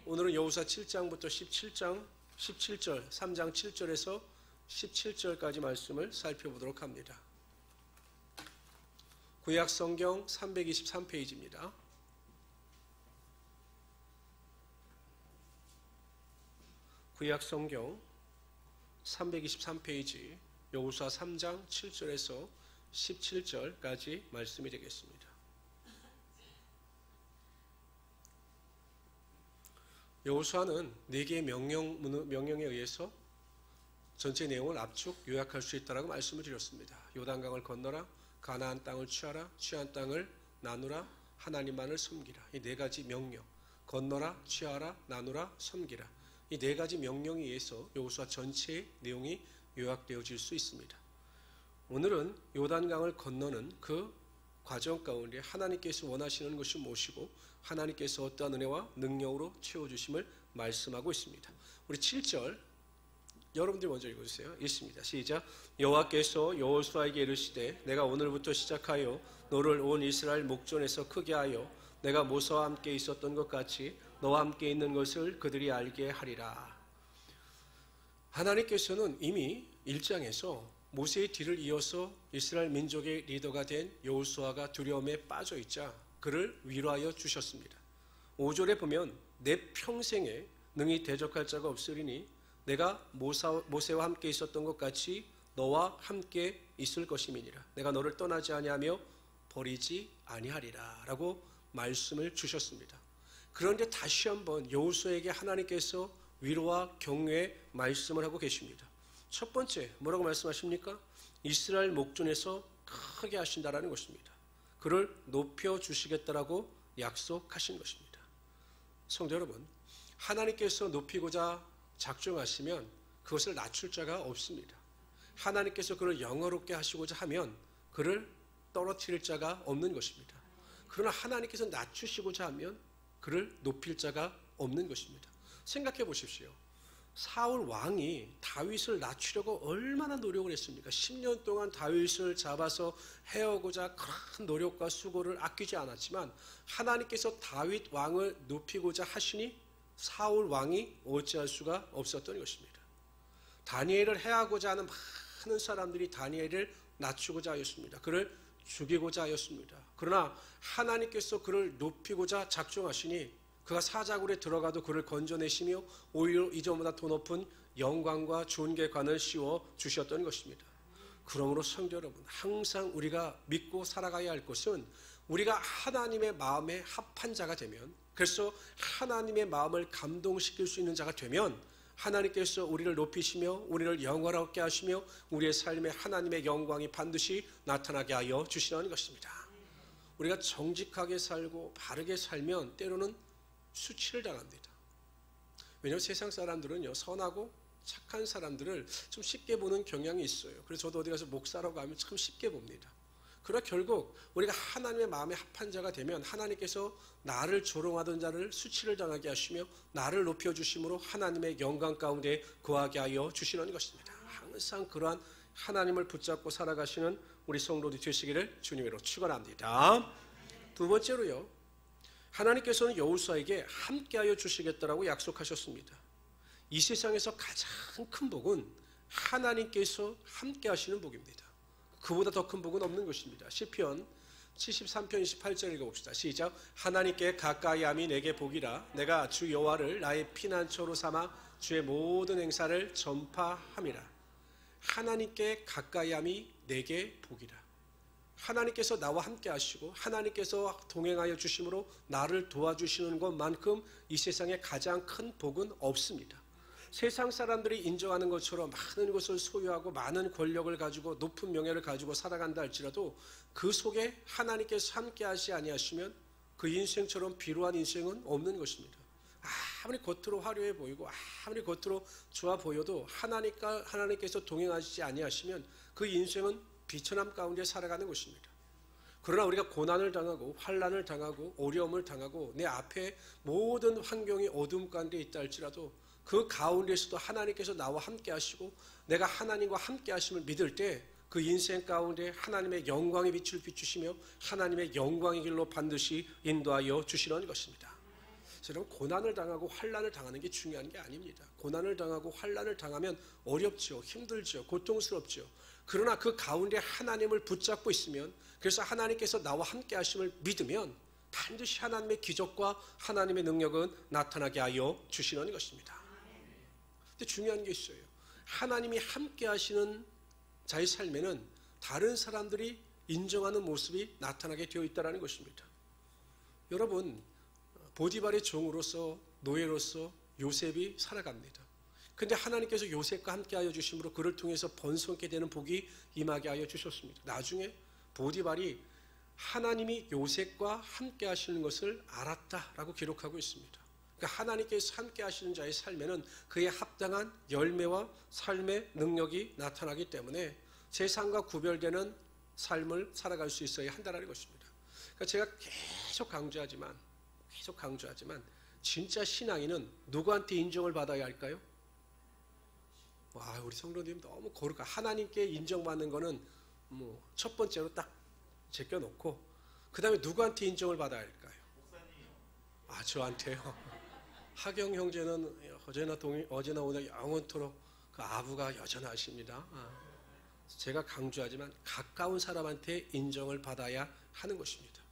오늘은 여호수아 7장부터 17절, 3장 7절에서 17절까지 말씀을 살펴보도록 합니다. 구약 성경 323페이지입니다. 구약 성경 323페이지 여호수아 3장 7절에서 17절까지 말씀이 되겠습니다. 여호수아는 4개의 명령에 의해서 전체 내용을 압축 요약할 수 있다라고 말씀을 드렸습니다. 요단강을 건너라, 가나안 땅을 취하라, 취한 땅을 나누라, 하나님만을 섬기라. 이 4가지 명령, 건너라, 취하라, 나누라, 섬기라. 이 4가지 명령에 의해서 여호수아 전체의 내용이 요약되어질 수 있습니다. 오늘은 요단강을 건너는 그 과정 가운데 하나님께서 원하시는 것이 무엇이고 하나님께서 어떠한 은혜와 능력으로 채워주심을 말씀하고 있습니다. 우리 7절 여러분들이 먼저 읽어주세요. 읽습니다. 시작. 여호와께서 여호수아에게 이르시되 내가 오늘부터 시작하여 너를 온 이스라엘 목전에서 크게 하여 내가 모세와 함께 있었던 것 같이 너와 함께 있는 것을 그들이 알게 하리라. 하나님께서는 이미 1장에서 모세의 뒤를 이어서 이스라엘 민족의 리더가 된 여호수아가 두려움에 빠져 있자 그를 위로하여 주셨습니다. 5절에 보면 내 평생에 능히 대적할 자가 없으리니 내가 모세와 함께 있었던 것 같이 너와 함께 있을 것임이니라. 내가 너를 떠나지 아니하며 버리지 아니하리라 라고 말씀을 주셨습니다. 그런데 다시 한번 여호수아에게 하나님께서 위로와 격려의 말씀을 하고 계십니다. 첫 번째 뭐라고 말씀하십니까? 이스라엘 목전에서 크게 하신다라는 것입니다. 그를 높여주시겠다라고 약속하신 것입니다. 성도 여러분, 하나님께서 높이고자 작정하시면 그것을 낮출 자가 없습니다. 하나님께서 그를 영화롭게 하시고자 하면 그를 떨어뜨릴 자가 없는 것입니다. 그러나 하나님께서 낮추시고자 하면 그를 높일 자가 없는 것입니다. 생각해 보십시오. 사울 왕이 다윗을 낮추려고 얼마나 노력을 했습니까? 10년 동안 다윗을 잡아서 해오고자 큰 노력과 수고를 아끼지 않았지만 하나님께서 다윗 왕을 높이고자 하시니 사울 왕이 어찌할 수가 없었던 것입니다. 다니엘을 해하고자 하는 많은 사람들이 다니엘을 낮추고자 하였습니다. 그를 죽이고자 하였습니다. 그러나 하나님께서 그를 높이고자 작정하시니 그가 사자굴에 들어가도 그를 건져내시며 오히려 이전보다 더 높은 영광과 존귀관을 씌워 주셨던 것입니다. 그러므로 성도 여러분, 항상 우리가 믿고 살아가야 할 것은 우리가 하나님의 마음에 합한 자가 되면, 그래서 하나님의 마음을 감동시킬 수 있는 자가 되면 하나님께서 우리를 높이시며 우리를 영화롭게 하시며 우리의 삶에 하나님의 영광이 반드시 나타나게 하여 주시라는 것입니다. 우리가 정직하게 살고 바르게 살면 때로는 수치를 당합니다. 왜냐하면 세상 사람들은요, 선하고 착한 사람들을 좀 쉽게 보는 경향이 있어요. 그래서 저도 어디 가서 목사라고 가면 참 쉽게 봅니다. 그러나 결국 우리가 하나님의 마음에 합한 자가 되면 하나님께서 나를 조롱하던 자를 수치를 당하게 하시며 나를 높여주심으로 하나님의 영광 가운데 거하게 하여 주시는 것입니다. 항상 그러한 하나님을 붙잡고 살아가시는 우리 성도들이 되시기를 주님으로 축원합니다. 두 번째로요, 하나님께서는 여호수아에게 함께하여 주시겠다라고 약속하셨습니다. 이 세상에서 가장 큰 복은 하나님께서 함께하시는 복입니다. 그보다 더 큰 복은 없는 것입니다. 시편 73편 28절 읽어봅시다. 시작. 하나님께 가까이함이 내게 복이라. 내가 주 여호와를 나의 피난처로 삼아 주의 모든 행사를 전파함이라. 하나님께 가까이함이 내게 복이라. 하나님께서 나와 함께 하시고 하나님께서 동행하여 주심으로 나를 도와주시는 것만큼 이 세상에 가장 큰 복은 없습니다. 세상 사람들이 인정하는 것처럼 많은 것을 소유하고 많은 권력을 가지고 높은 명예를 가지고 살아간다 할지라도 그 속에 하나님께서 함께 하시 아니하시면 그 인생처럼 비루한 인생은 없는 것입니다. 아무리 겉으로 화려해 보이고 아무리 겉으로 좋아 보여도 하나님께서 동행하시지 아니하시면 그 인생은 비천함 가운데 살아가는 것입니다. 그러나 우리가 고난을 당하고 환난을 당하고 어려움을 당하고 내 앞에 모든 환경이 어둠 가운데 있다 할지라도 그 가운데서도 하나님께서 나와 함께 하시고 내가 하나님과 함께 하심을 믿을 때 그 인생 가운데 하나님의 영광의 빛을 비추시며 하나님의 영광의 길로 반드시 인도하여 주시는 것입니다. 저는 고난을 당하고 환난을 당하는 게 중요한 게 아닙니다. 고난을 당하고 환난을 당하면 어렵죠. 힘들죠. 고통스럽죠. 그러나 그 가운데 하나님을 붙잡고 있으면, 그래서 하나님께서 나와 함께 하심을 믿으면 반드시 하나님의 기적과 하나님의 능력은 나타나게 하여 주시는 것입니다. 근데 중요한 게 있어요. 하나님이 함께 하시는 자의 삶에는 다른 사람들이 인정하는 모습이 나타나게 되어 있다는 것입니다. 여러분, 보디발의 종으로서, 노예로서 요셉이 살아갑니다. 근데 하나님께서 요셉과 함께 하여 주심으로 그를 통해서 번성케 되는 복이 임하게 하여 주셨습니다. 나중에 보디발이 하나님이 요셉과 함께 하시는 것을 알았다라고 기록하고 있습니다. 그러니까 하나님께서 함께 하시는 자의 삶에는 그에 합당한 열매와 삶의 능력이 나타나기 때문에 세상과 구별되는 삶을 살아갈 수 있어야 한다는 것입니다. 그러니까 제가 계속 강조하지만 진짜 신앙인은 누구한테 인정을 받아야 할까요? 와, 우리 성도님 너무 거룩하. 하나님께 인정받는 거는 뭐 첫 번째로 딱 제껴놓고 그 다음에 누구한테 인정을 받아야 할까요? 아, 저한테요. 하경 형제는 어제나 오늘 영원토록 그 아부가 여전하십니다. 제가 강조하지만 가까운 사람한테 인정을 받아야 하는 것입니다.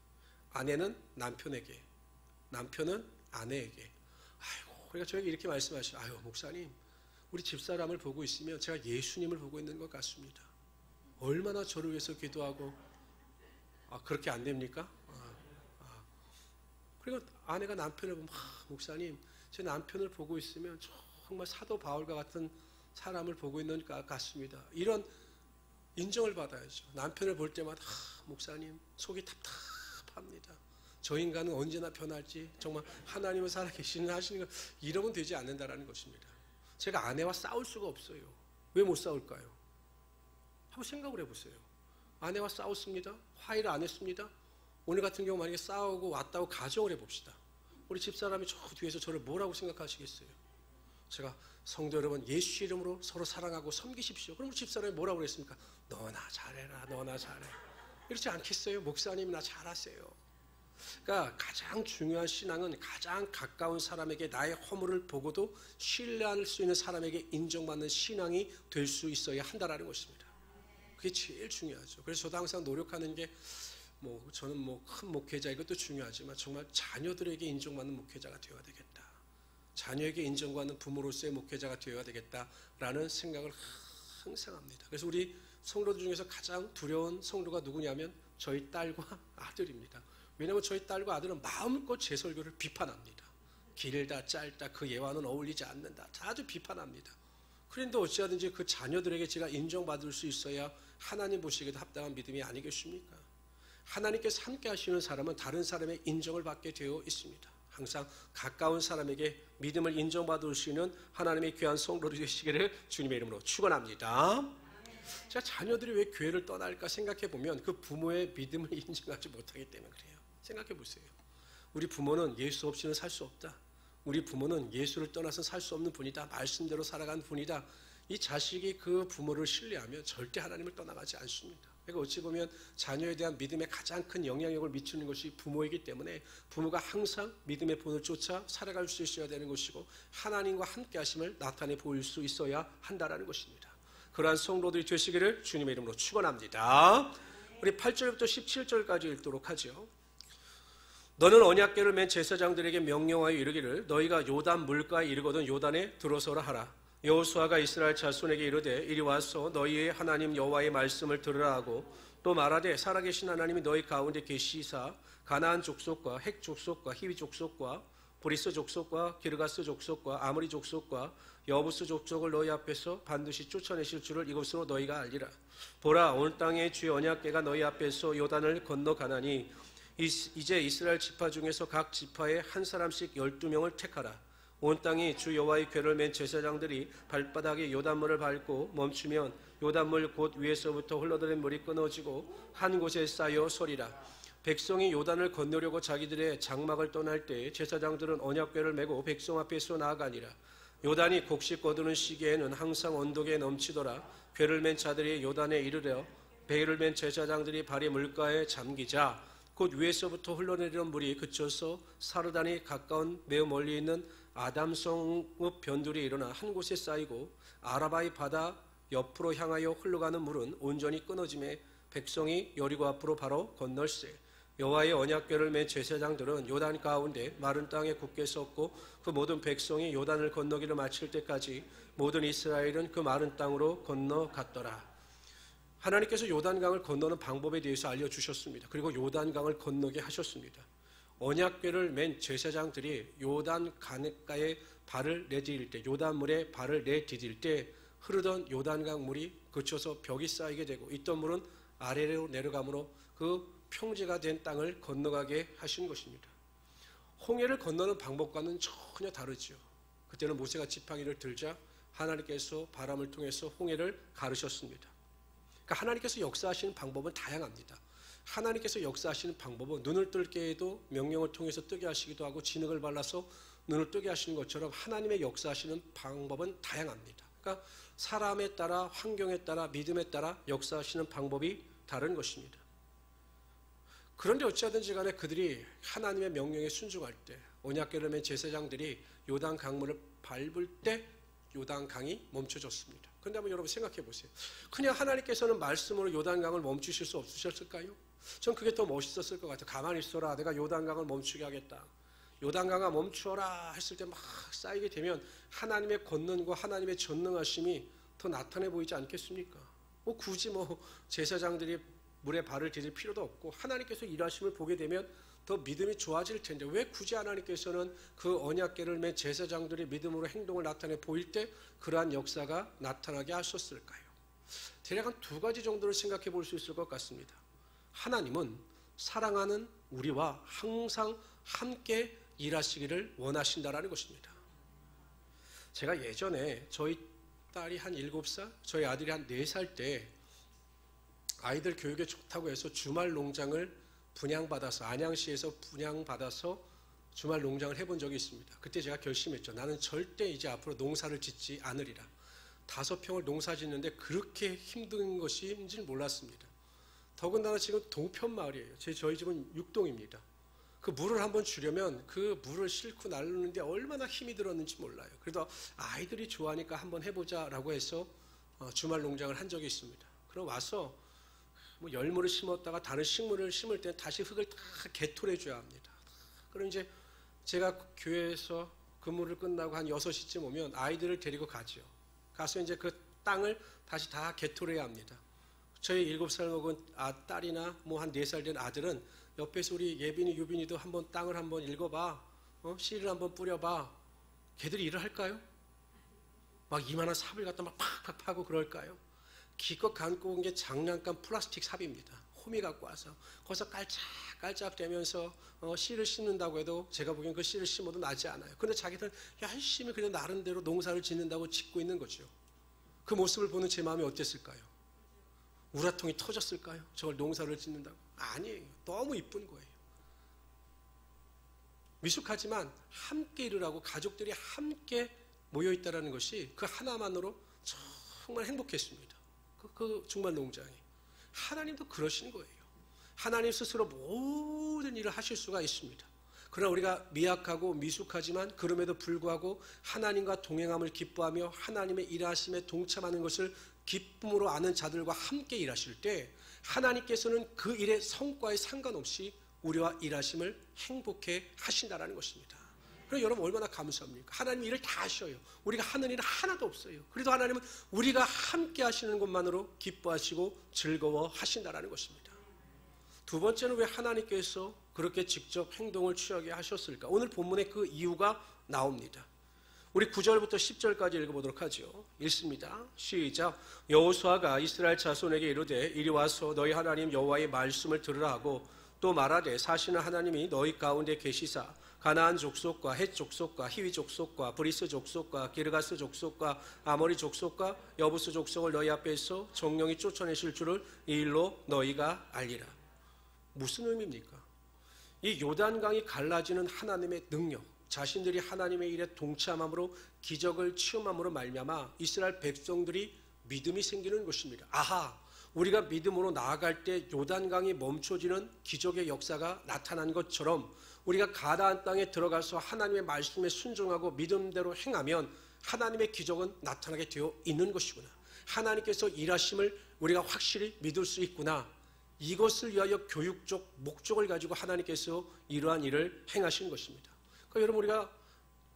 아내는 남편에게, 남편은 아내에게. 아이고, 그러니까 저에게 이렇게 말씀하시죠. 아유, 목사님, 우리 집사람을 보고 있으면 제가 예수님을 보고 있는 것 같습니다. 얼마나 저를 위해서 기도하고. 그렇게 안 됩니까? 그리고 아내가 남편을 보면, 목사님, 제 남편을 보고 있으면 정말 사도 바울과 같은 사람을 보고 있는 것 같습니다. 이런 인정을 받아야죠. 남편을 볼 때마다 목사님 속이 답답합니다. 저 인간은 언제나 변할지 정말 하나님은 살아계시는 하시는 것, 이러면 되지 않는다라는 것입니다. 제가 아내와 싸울 수가 없어요. 왜 못 싸울까요? 한번 생각을 해보세요. 아내와 싸웠습니다. 화해를 안 했습니다. 오늘 같은 경우 만약에 싸우고 왔다고 가정을 해봅시다. 우리 집사람이 저 뒤에서 저를 뭐라고 생각하시겠어요? 제가 성도 여러분, 예수 이름으로 서로 사랑하고 섬기십시오. 그럼 우리 집사람이 뭐라고 그랬습니까? 너나 잘해라, 너나 잘해. 이렇지 않겠어요? 목사님 나 잘하세요. 그러니까 가장 중요한 신앙은 가장 가까운 사람에게 나의 허물을 보고도 신뢰할 수 있는 사람에게 인정받는 신앙이 될 수 있어야 한다는 것입니다. 그게 제일 중요하죠. 그래서 저도 항상 노력하는 게 저는 큰 목회자, 이것도 중요하지만 정말 자녀들에게 인정받는 목회자가 되어야 되겠다. 자녀에게 인정받는 부모로서의 목회자가 되어야 되겠다라는 생각을 항상 합니다. 그래서 우리 성도들 중에서 가장 두려운 성도가 누구냐면 저희 딸과 아들입니다. 왜냐하면 저희 딸과 아들은 마음껏 제 설교를 비판합니다. 길다 짧다 그 예와는 어울리지 않는다. 아주 비판합니다. 그런데 어찌하든지 그 자녀들에게 제가 인정받을 수 있어야 하나님 보시기에도 합당한 믿음이 아니겠습니까? 하나님께서 함께 하시는 사람은 다른 사람의 인정을 받게 되어 있습니다. 항상 가까운 사람에게 믿음을 인정받을 수 있는 하나님의 귀한 성도들 되시기를 주님의 이름으로 축원합니다. 자, 자녀들이 왜 교회를 떠날까 생각해 보면 그 부모의 믿음을 인정하지 못하기 때문에 그래요. 생각해 보세요. 우리 부모는 예수 없이는 살 수 없다. 우리 부모는 예수를 떠나서 살 수 없는 분이다. 말씀대로 살아간 분이다. 이 자식이 그 부모를 신뢰하면 절대 하나님을 떠나가지 않습니다. 그러니까 어찌 보면 자녀에 대한 믿음에 가장 큰 영향력을 미치는 것이 부모이기 때문에 부모가 항상 믿음의 본을 쫓아 살아갈 수 있어야 되는 것이고 하나님과 함께 하심을 나타내 보일 수 있어야 한다는 것입니다. 그러한 성도들이 되시기를 주님의 이름으로 축원합니다. 우리 8절부터 17절까지 읽도록 하죠. 너는 언약궤를 맨 제사장들에게 명령하여 이르기를 너희가 요단 물가에 이르거든 요단에 들어서라 하라. 여호수아가 이스라엘 자손에게 이르되 이리 와서 너희의 하나님 여호와의 말씀을 들으라 하고 또 말하되 살아계신 하나님이 너희 가운데 계시사 가나안 족속과 헷 족속과 히위 족속과 브리스 족속과 기르가스 족속과 아므리 족속과 여부스 족속을 너희 앞에서 반드시 쫓아내실 줄을 이것으로 너희가 알리라. 보라, 온 땅의 주의 언약궤가 너희 앞에서 요단을 건너가나니 이제 이스라엘 지파 중에서 각 지파에 한 사람씩 12명을 택하라. 온 땅이 주 여호와의 궤를 맨 제사장들이 발바닥에 요단물을 밟고 멈추면 요단물 곧 위에서부터 흘러들은 물이 끊어지고 한 곳에 쌓여 서리라. 백성이 요단을 건너려고 자기들의 장막을 떠날 때 제사장들은 언약궤를 메고 백성 앞에서 나아가니라. 요단이 곡식 거두는 시기에는 항상 언덕에 넘치더라. 궤를 맨 자들이 요단에 이르러 배를 맨 제사장들이 발이 물가에 잠기자 곧 위에서부터 흘러내리는 물이 그쳐서 사르단이 가까운 매우 멀리 있는 아담성읍 변두리에 일어나 한 곳에 쌓이고 아라바의 바다 옆으로 향하여 흘러가는 물은 온전히 끊어짐에 백성이 여리고 앞으로 바로 건널세. 여호와의 언약궤를 맨 제사장들은 요단 가운데 마른 땅에 굳게 섰고 그 모든 백성이 요단을 건너기를 마칠 때까지 모든 이스라엘은 그 마른 땅으로 건너갔더라. 하나님께서 요단강을 건너는 방법에 대해서 알려주셨습니다. 그리고 요단강을 건너게 하셨습니다. 언약궤를 맨 제사장들이 요단 강가에 발을 내디딜 때, 요단물에 발을 내디딜 때 흐르던 요단강 물이 그쳐서 벽이 쌓이게 되고 있던 물은 아래로 내려가므로 그 평지가 된 땅을 건너가게 하신 것입니다. 홍해를 건너는 방법과는 전혀 다르죠. 그때는 모세가 지팡이를 들자 하나님께서 바람을 통해서 홍해를 가르셨습니다. 그러니까 하나님께서 역사하시는 방법은 다양합니다. 하나님께서 역사하시는 방법은 눈을 뜰게 해도 명령을 통해서 뜨게 하시기도 하고 진흙을 발라서 눈을 뜨게 하시는 것처럼 하나님의 역사하시는 방법은 다양합니다. 그러니까 사람에 따라 환경에 따라 믿음에 따라 역사하시는 방법이 다른 것입니다. 그런데 어찌하든지 간에 그들이 하나님의 명령에 순종할 때 언약궤를 맨 제사장들이 요단 강물을 밟을 때 요단 강이 멈춰졌습니다. 그런데 한번 여러분 생각해 보세요. 그냥 하나님께서는 말씀으로 요단강을 멈추실 수 없으셨을까요? 전 그게 더 멋있었을 것 같아요. 가만히 있어라. 내가 요단강을 멈추게 하겠다. 요단강아 멈추어라 했을 때 막 쌓이게 되면 하나님의 권능과 하나님의 전능하심이 더 나타내 보이지 않겠습니까? 굳이 제사장들이 물에 발을 디딜 필요도 없고 하나님께서 일하심을 보게 되면 더 믿음이 좋아질 텐데 왜 굳이 하나님께서는 그 언약궤를 맨 제사장들의 믿음으로 행동을 나타내 보일 때 그러한 역사가 나타나게 하셨을까요? 대략 한 두 가지 정도를 생각해 볼 수 있을 것 같습니다. 하나님은 사랑하는 우리와 항상 함께 일하시기를 원하신다라는 것입니다. 제가 예전에 저희 딸이 한 7살, 저희 아들이 한 4살 때 아이들 교육에 좋다고 해서 주말 농장을 분양받아서 안양시에서 분양받아서 주말 농장을 해본 적이 있습니다. 그때 제가 결심했죠. 나는 절대 이제 앞으로 농사를 짓지 않으리라. 5평을 농사 짓는데 그렇게 힘든 것인지는 몰랐습니다. 더군다나 지금 동편 마을이에요. 저희 집은 6동입니다. 그 물을 한번 주려면 그 물을 싣고 나르는데 얼마나 힘이 들었는지 몰라요. 그래도 아이들이 좋아하니까 한번 해보자라고 해서 주말 농장을 한 적이 있습니다. 그럼 와서 열무를 심었다가 다른 식물을 심을 때 다시 흙을 다 개토해 줘야 합니다. 그럼 이제 제가 교회에서 근무를 끝나고 한 6시쯤 오면 아이들을 데리고 가죠. 가서 이제 그 땅을 다시 다 개토해야 합니다. 저희 7살 먹은 딸이나 한 4살 된 아들은 옆에서 우리 예빈이, 유빈이도 한번 땅을 한번 읽어봐. 씨를 한번 뿌려봐. 걔들이 일을 할까요? 막 이만한 삽을 갖다 막 팍팍 파고 그럴까요? 기껏 갖고 온 게 장난감 플라스틱 삽입니다. 호미 갖고 와서 거기서 깔짝깔짝 대면서 씨를 심는다고 해도 제가 보기엔 그 씨를 심어도 나지 않아요. 그런데 자기들 열심히 그냥 나름대로 농사를 짓는다고 짓고 있는 거죠. 그 모습을 보는 제 마음이 어땠을까요? 우라통이 터졌을까요? 저걸 농사를 짓는다고? 아니에요. 너무 이쁜 거예요. 미숙하지만 함께 일을 하고 가족들이 함께 모여있다는 것이 그 하나만으로 정말 행복했습니다. 그 정말 농장이. 하나님도 그러신 거예요. 하나님 스스로 모든 일을 하실 수가 있습니다. 그러나 우리가 미약하고 미숙하지만 그럼에도 불구하고 하나님과 동행함을 기뻐하며 하나님의 일하심에 동참하는 것을 기쁨으로 아는 자들과 함께 일하실 때 하나님께서는 그 일의 성과에 상관없이 우리와 일하심을 행복해 하신다는 것입니다. 그럼 여러분 얼마나 감사합니까? 하나님 일을 다 하셔요. 우리가 하는 일은 하나도 없어요. 그래도 하나님은 우리가 함께 하시는 것만으로 기뻐하시고 즐거워 하신다는 것입니다. 두 번째는 왜 하나님께서 그렇게 직접 행동을 취하게 하셨을까? 오늘 본문에 그 이유가 나옵니다. 우리 9절부터 10절까지 읽어보도록 하죠. 읽습니다. 시작. 여호수아가 이스라엘 자손에게 이르되 이리 와서 너희 하나님 여호와의 말씀을 들으라 하고 또 말하되 사시는 하나님이 너희 가운데 계시사 가나안 족속과 헷 족속과 히위 족속과 브리스 족속과 기르가스 족속과 아모리 족속과 여부스 족속을 너희 앞에서 정령이 쫓아내실 줄을 이 일로 너희가 알리라. 무슨 의미입니까? 이 요단강이 갈라지는 하나님의 능력, 자신들이 하나님의 일에 동참함으로 기적을 체험함으로 말미암아 이스라엘 백성들이 믿음이 생기는 것입니다. 아하, 우리가 믿음으로 나아갈 때 요단강이 멈춰지는 기적의 역사가 나타난 것처럼 우리가 가나안 땅에 들어가서 하나님의 말씀에 순종하고 믿음대로 행하면 하나님의 기적은 나타나게 되어 있는 것이구나. 하나님께서 일하심을 우리가 확실히 믿을 수 있구나. 이것을 위하여 교육적 목적을 가지고 하나님께서 이러한 일을 행하신 것입니다. 그러니까 여러분, 우리가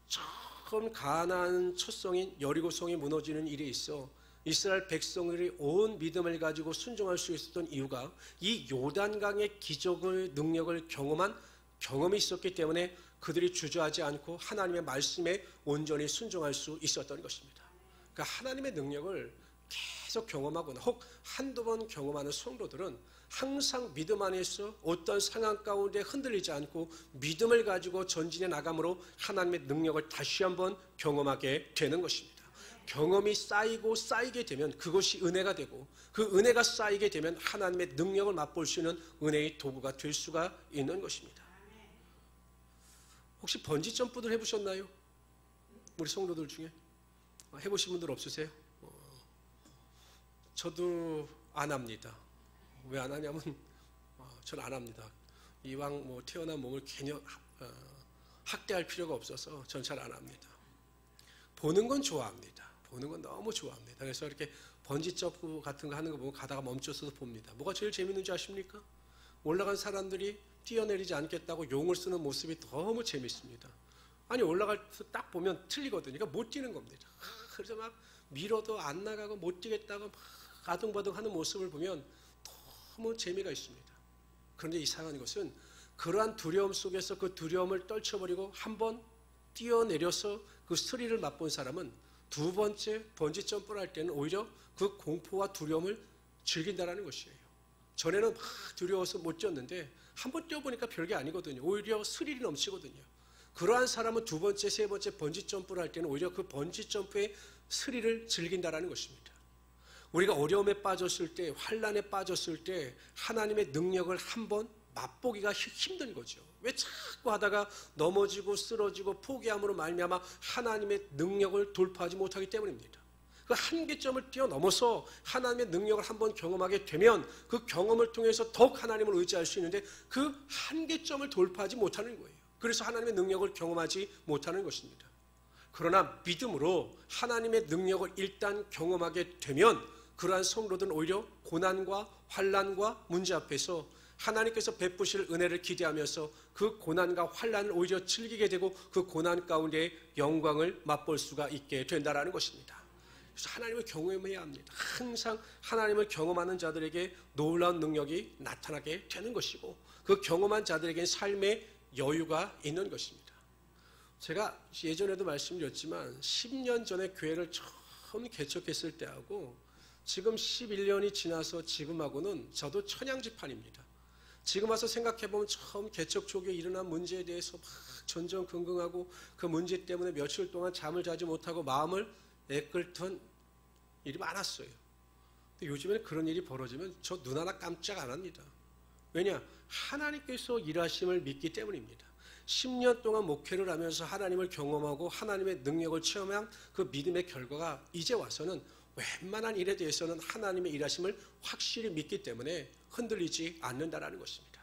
처음 가나안 첫 성인 여리고성이 무너지는 일이 있어 이스라엘 백성들이 온 믿음을 가지고 순종할 수 있었던 이유가 이 요단강의 기적의 능력을 경험한 경험이 있었기 때문에 그들이 주저하지 않고 하나님의 말씀에 온전히 순종할 수 있었던 것입니다. 그러니까 하나님의 능력을 계속 경험하거나 혹 한두 번 경험하는 성도들은 항상 믿음 안에서 어떤 상황 가운데 흔들리지 않고 믿음을 가지고 전진해 나감으로 하나님의 능력을 다시 한번 경험하게 되는 것입니다. 경험이 쌓이고 쌓이게 되면 그것이 은혜가 되고 그 은혜가 쌓이게 되면 하나님의 능력을 맛볼 수 있는 은혜의 도구가 될 수가 있는 것입니다. 혹시 번지 점프들 해보셨나요? 우리 성도들 중에 해보신 분들 없으세요? 저도 안 합니다. 왜 안 하냐면 저는 안 합니다. 이왕 뭐 태어난 몸을 괜히 학대할 필요가 없어서 전 잘 안 합니다. 보는 건 좋아합니다. 보는 건 너무 좋아합니다. 그래서 이렇게 번지 점프 같은 거 하는 거 보면 가다가 멈춰서도 봅니다. 뭐가 제일 재밌는지 아십니까? 올라간 사람들이 뛰어내리지 않겠다고 용을 쓰는 모습이 너무 재밌습니다. 아니 올라갈 때 딱 보면 틀리거든요. 그러니까 못 뛰는 겁니다. 그래서 막 밀어도 안 나가고 못 뛰겠다고 막 아둥바둥 하는 모습을 보면 너무 재미가 있습니다. 그런데 이상한 것은 그러한 두려움 속에서 그 두려움을 떨쳐버리고 한번 뛰어내려서 그 스릴을 맛본 사람은 두 번째 번지 점프를 할 때는 오히려 그 공포와 두려움을 즐긴다는 것이에요. 전에는 막 두려워서 못 뛰었는데 한번 뛰어보니까 별게 아니거든요. 오히려 스릴이 넘치거든요. 그러한 사람은 두 번째, 세 번째 번지 점프를 할 때는 오히려 그 번지 점프의 스릴을 즐긴다는 것입니다. 우리가 어려움에 빠졌을 때, 환난에 빠졌을 때 하나님의 능력을 한번 맛보기가 힘든 거죠. 왜 자꾸 하다가 넘어지고 쓰러지고 포기함으로 말미암아 하나님의 능력을 돌파하지 못하기 때문입니다. 그 한계점을 뛰어넘어서 하나님의 능력을 한번 경험하게 되면 그 경험을 통해서 더욱 하나님을 의지할 수 있는데 그 한계점을 돌파하지 못하는 거예요. 그래서 하나님의 능력을 경험하지 못하는 것입니다. 그러나 믿음으로 하나님의 능력을 일단 경험하게 되면 그러한 성도들은 오히려 고난과 환난과 문제 앞에서 하나님께서 베푸실 은혜를 기대하면서 그 고난과 환난을 오히려 즐기게 되고 그 고난 가운데 영광을 맛볼 수가 있게 된다는 것입니다. 그래서 하나님을 경험해야 합니다. 항상 하나님을 경험하는 자들에게 놀라운 능력이 나타나게 되는 것이고 그 경험한 자들에게는 삶의 여유가 있는 것입니다. 제가 예전에도 말씀드렸지만 10년 전에 교회를 처음 개척했을 때하고 지금 11년이 지나서 지금하고는 저도 천양지판입니다. 지금 와서 생각해보면 처음 개척 초기에 일어난 문제에 대해서 막 전전긍긍하고 그 문제 때문에 며칠 동안 잠을 자지 못하고 마음을 애끓던 일이 많았어요. 근데 요즘에는 그런 일이 벌어지면 저 눈 하나 깜짝 안 합니다. 왜냐? 하나님께서 일하심을 믿기 때문입니다. 10년 동안 목회를 하면서 하나님을 경험하고 하나님의 능력을 체험한 그 믿음의 결과가 이제 와서는 웬만한 일에 대해서는 하나님의 일하심을 확실히 믿기 때문에 흔들리지 않는다는 것입니다.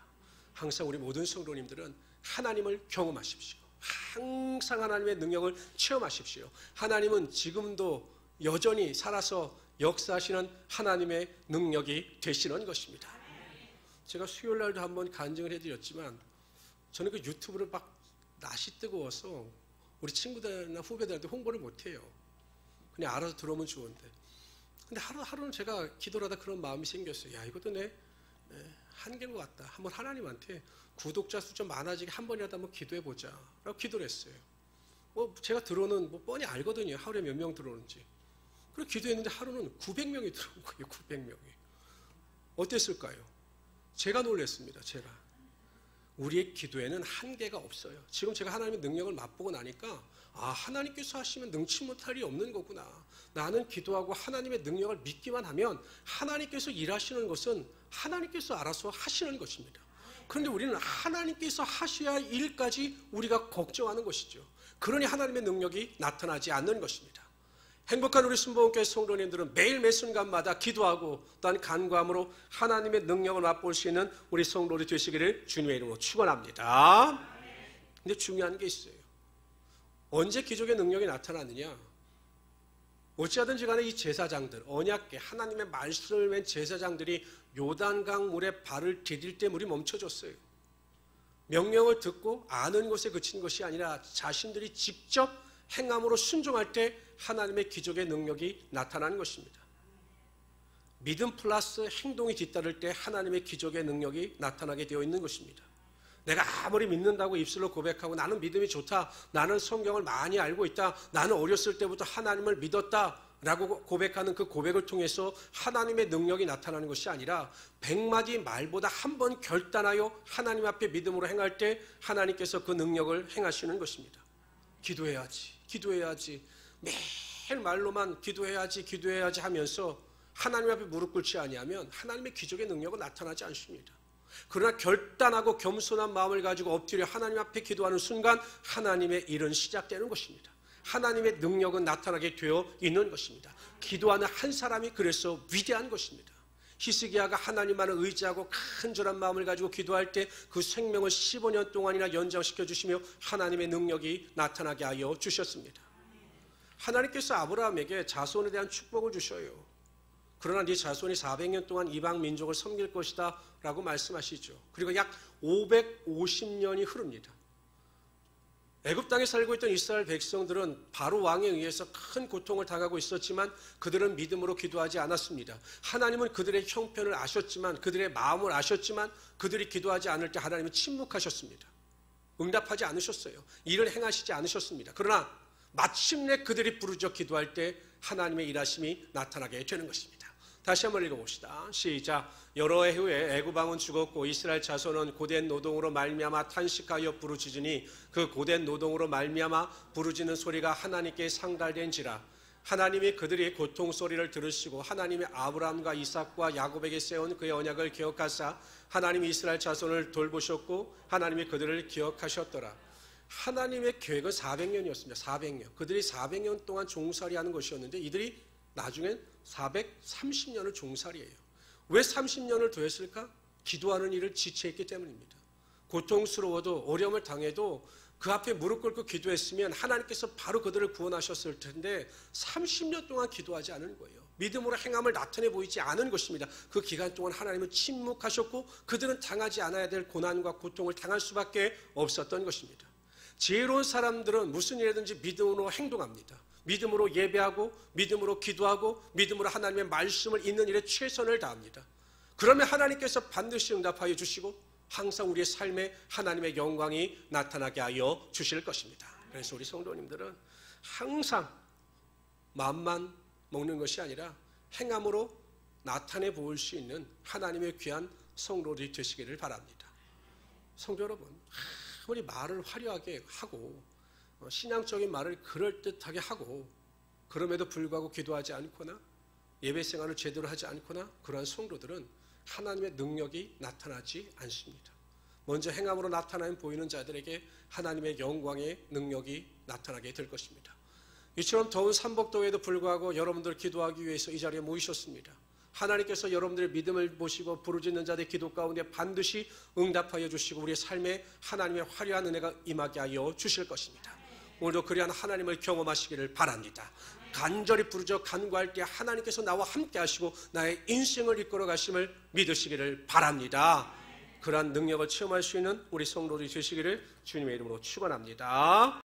항상 우리 모든 성도님들은 하나님을 경험하십시오. 항상 하나님의 능력을 체험하십시오. 하나님은 지금도 여전히 살아서 역사하시는 하나님의 능력이 되시는 것입니다. 제가 수요일 날도 한번 간증을 해드렸지만 저는 그 유튜브를 막 낯이 뜨거워서 우리 친구들이나 후배들한테 홍보를 못해요. 그냥 알아서 들어오면 좋은데. 근데 하루는 제가 기도를 하다 그런 마음이 생겼어요. 야, 이것도 내 한계인 것 같다. 한번 하나님한테 구독자 수 좀 많아지게 한 번이라도 한번 기도해보자 라고 기도를 했어요. 제가 들어오는 뻔히 알거든요. 하루에 몇 명 들어오는지. 그리고 기도했는데 하루는 900명이 들어온 거예요. 900명이. 어땠을까요? 제가 놀랐습니다. 제가. 우리의 기도에는 한계가 없어요. 지금 제가 하나님의 능력을 맛보고 나니까 하나님께서 하시면 능치 못할 일이 없는 거구나. 나는 기도하고 하나님의 능력을 믿기만 하면 하나님께서 일하시는 것은 하나님께서 알아서 하시는 것입니다. 그런데 우리는 하나님께서 하셔야 할 일까지 우리가 걱정하는 것이죠. 그러니 하나님의 능력이 나타나지 않는 것입니다. 행복한 우리 순복음교회 성도님들은 매일 매 순간마다 기도하고 또한 간구함으로 하나님의 능력을 맛볼 수 있는 우리 성도들이 되시기를 주님의 이름으로 축원합니다. 근데 중요한 게 있어요. 언제 기적의 능력이 나타나느냐? 어찌하든지 간에 이 제사장들, 언약궤 하나님의 말씀을 맨 제사장들이 요단강 물에 발을 디딜 때 물이 멈춰졌어요. 명령을 듣고 아는 것에 그친 것이 아니라 자신들이 직접 행함으로 순종할 때 하나님의 기적의 능력이 나타나는 것입니다. 믿음 플러스 행동이 뒤따를 때 하나님의 기적의 능력이 나타나게 되어 있는 것입니다. 내가 아무리 믿는다고 입술로 고백하고 나는 믿음이 좋다, 나는 성경을 많이 알고 있다, 나는 어렸을 때부터 하나님을 믿었다 라고 고백하는 그 고백을 통해서 하나님의 능력이 나타나는 것이 아니라 100마디 말보다 한 번 결단하여 하나님 앞에 믿음으로 행할 때 하나님께서 그 능력을 행하시는 것입니다. 기도해야지 매일 말로만 기도해야지 하면서 하나님 앞에 무릎 꿇지 아니하면 하나님의 기적의 능력은 나타나지 않습니다. 그러나 결단하고 겸손한 마음을 가지고 엎드려 하나님 앞에 기도하는 순간 하나님의 일은 시작되는 것입니다. 하나님의 능력은 나타나게 되어 있는 것입니다. 기도하는 한 사람이 그래서 위대한 것입니다. 히스기야가 하나님만을 의지하고 간절한 마음을 가지고 기도할 때 그 생명을 15년 동안이나 연장시켜 주시며 하나님의 능력이 나타나게 하여 주셨습니다. 하나님께서 아브라함에게 자손에 대한 축복을 주셔요. 그러나 네 자손이 400년 동안 이방 민족을 섬길 것이다 라고 말씀하시죠. 그리고 약 550년이 흐릅니다. 애굽 땅에 살고 있던 이스라엘 백성들은 바로 왕에 의해서 큰 고통을 당하고 있었지만 그들은 믿음으로 기도하지 않았습니다. 하나님은 그들의 형편을 아셨지만, 그들의 마음을 아셨지만 그들이 기도하지 않을 때 하나님은 침묵하셨습니다. 응답하지 않으셨어요. 일을 행하시지 않으셨습니다. 그러나 마침내 그들이 부르짖어 기도할 때 하나님의 일하심이 나타나게 되는 것입니다. 다시 한번 읽어봅시다. 시작. 여러 해 후에 애굽 왕은 죽었고 이스라엘 자손은 고된 노동으로 말미암아 탄식하여 부르짖으니 그 고된 노동으로 말미암아 부르짖는 소리가 하나님께 상달된지라. 하나님이 그들이 고통 소리를 들으시고 하나님이 아브라함과 이삭과 야곱에게 세운 그의 언약을 기억하사 하나님이 이스라엘 자손을 돌보셨고 하나님이 그들을 기억하셨더라. 하나님의 계획은 400년이었습니다. 400년. 그들이 400년 동안 종살이하는 것이었는데 이들이 나중엔 430년을 종살이해요. 왜 30년을 더했을까? 기도하는 일을 지체했기 때문입니다. 고통스러워도 어려움을 당해도 그 앞에 무릎 꿇고 기도했으면 하나님께서 바로 그들을 구원하셨을 텐데 30년 동안 기도하지 않은 거예요. 믿음으로 행함을 나타내 보이지 않은 것입니다. 그 기간 동안 하나님은 침묵하셨고 그들은 당하지 않아야 될 고난과 고통을 당할 수밖에 없었던 것입니다. 지혜로운 사람들은 무슨 일이든지 믿음으로 행동합니다. 믿음으로 예배하고 믿음으로 기도하고 믿음으로 하나님의 말씀을 읽는 일에 최선을 다합니다. 그러면 하나님께서 반드시 응답하여 주시고 항상 우리의 삶에 하나님의 영광이 나타나게 하여 주실 것입니다. 그래서 우리 성도님들은 항상 마음만 먹는 것이 아니라 행함으로 나타내 보일 수 있는 하나님의 귀한 성도들이 되시기를 바랍니다. 성도 여러분, 아무리 말을 화려하게 하고 신앙적인 말을 그럴듯하게 하고 그럼에도 불구하고 기도하지 않거나 예배 생활을 제대로 하지 않거나 그러한 성도들은 하나님의 능력이 나타나지 않습니다. 먼저 행함으로 나타나면 보이는 자들에게 하나님의 영광의 능력이 나타나게 될 것입니다. 이처럼 더운 삼복도에도 불구하고 여러분들 기도하기 위해서 이 자리에 모이셨습니다. 하나님께서 여러분들의 믿음을 보시고 부르짖는 자들의 기도 가운데 반드시 응답하여 주시고 우리의 삶에 하나님의 화려한 은혜가 임하게 하여 주실 것입니다. 오늘도 그리한 하나님을 경험하시기를 바랍니다. 간절히 부르짖어 간구할 때 하나님께서 나와 함께 하시고 나의 인생을 이끌어 가심을 믿으시기를 바랍니다. 그러한 능력을 체험할 수 있는 우리 성도들이 되시기를 주님의 이름으로 축원합니다.